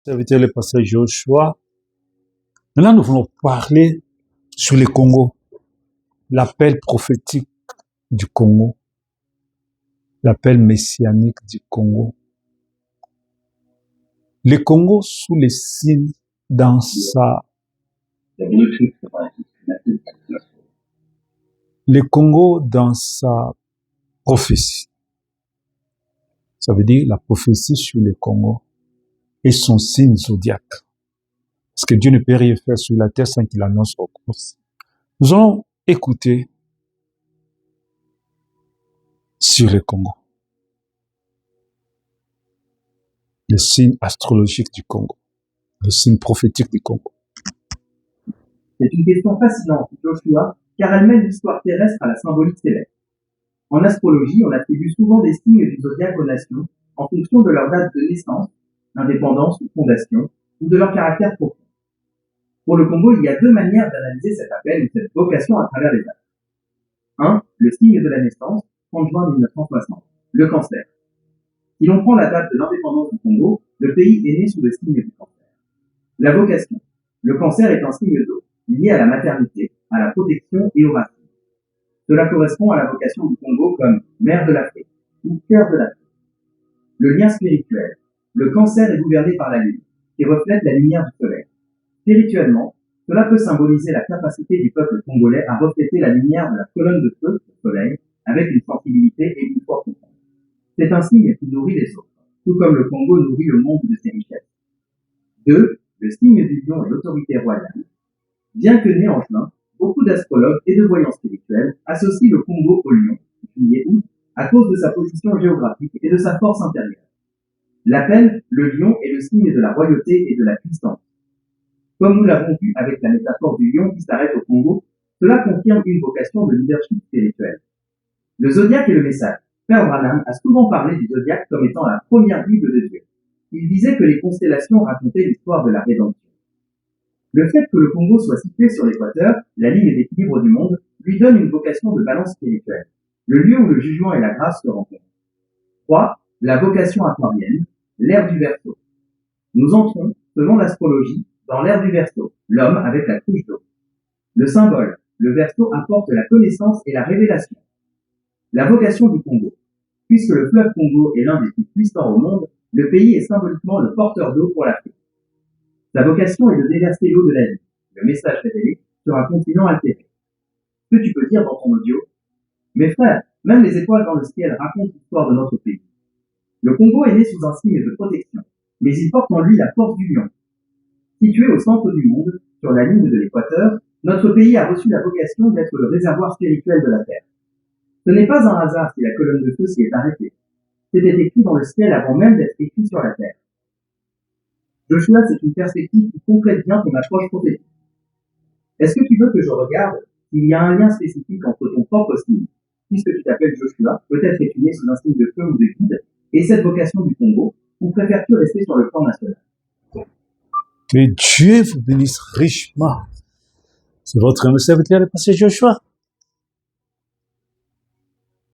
Serviteur le pasteur Joshua. Maintenant, nous voulons parler sur le Congo, l'appel prophétique du Congo, l'appel messianique du Congo. Le Congo sous les signes dans sa... Le Congo dans sa prophétie. Ça veut dire la prophétie sur le Congo et son signe zodiaque. Parce que Dieu ne peut rien faire sur la terre sans qu'il annonce au cours. Nous allons écouter sur le Congo. Le signe astrologique du Congo. Le signe prophétique du Congo. C'est une question fascinante, Joshua, car elle mêle l'histoire terrestre à la symbolique céleste. En astrologie, on attribue souvent des signes du zodiaque aux nations en fonction de leur date de naissance, indépendance ou fondation, ou de leur caractère profond. Pour le Congo, il y a deux manières d'analyser cet appel ou cette vocation à travers les dates. 1. Le signe de la naissance, 30 juin 1960, le cancer. Si l'on prend la date de l'indépendance du Congo, le pays est né sous le signe du cancer. La vocation. Le cancer est un signe d'eau, lié à la maternité, à la protection et aux racines. Cela correspond à la vocation du Congo comme mère de l'Afrique ou cœur de l'Afrique. Le lien spirituel. Le cancer est gouverné par la lune, qui reflète la lumière du soleil. Spirituellement, cela peut symboliser la capacité du peuple congolais à refléter la lumière de la colonne de feu du soleil avec une sensibilité et une foi profonde. C'est un signe qui nourrit les autres, tout comme le Congo nourrit le monde de ses richesses. 2. Le signe du lion et l'autorité royale. Bien que né en juin, beaucoup d'astrologues et de voyants spirituels associent le Congo au lion, juillet-août, à cause de sa position géographique et de sa force intérieure. L'appel, le lion est le signe de la royauté et de la puissance. Comme nous l'avons vu avec la métaphore du lion qui s'arrête au Congo, cela confirme une vocation de leadership spirituel. Le zodiaque est le message. Père Branham a souvent parlé du zodiaque comme étant la première Bible de Dieu. Il disait que les constellations racontaient l'histoire de la rédemption. Le fait que le Congo soit situé sur l'équateur, la ligne d'équilibre du monde, lui donne une vocation de balance spirituelle, le lieu où le jugement et la grâce se rencontrent. 3. La vocation aquarienne, l'ère du Verseau. Nous entrons, selon l'astrologie, dans l'ère du Verseau, l'homme avec la couche d'eau. Le symbole, le Verseau apporte la connaissance et la révélation. La vocation du Congo. Puisque le fleuve Congo est l'un des plus puissants au monde, le pays est symboliquement le porteur d'eau pour l'Afrique. Sa vocation est de déverser l'eau de la vie, le message révélé, sur un continent altéré. Ce que tu peux dire dans ton audio? Mes frères, même les étoiles dans le ciel racontent l'histoire de notre pays. Le Congo est né sous un signe de protection, mais il porte en lui la force du lion. Situé au centre du monde, sur la ligne de l'équateur, notre pays a reçu la vocation d'être le réservoir spirituel de la terre. Ce n'est pas un hasard si la colonne de feu s'y est arrêtée. C'était écrit dans le ciel avant même d'être écrit sur la terre. Joshua, c'est une perspective qui complète bien ton approche prophétique. Est-ce que tu veux que je regarde s'il y a un lien spécifique entre ton propre signe, puisque tu t'appelles Joshua, peut-être es-tu né sous un signe de feu ou de guide, et cette vocation du Congo, ou préfères-tu rester sur le plan national? Que Dieu vous bénisse richement. C'est votre serviteur, le pasteur Joshua.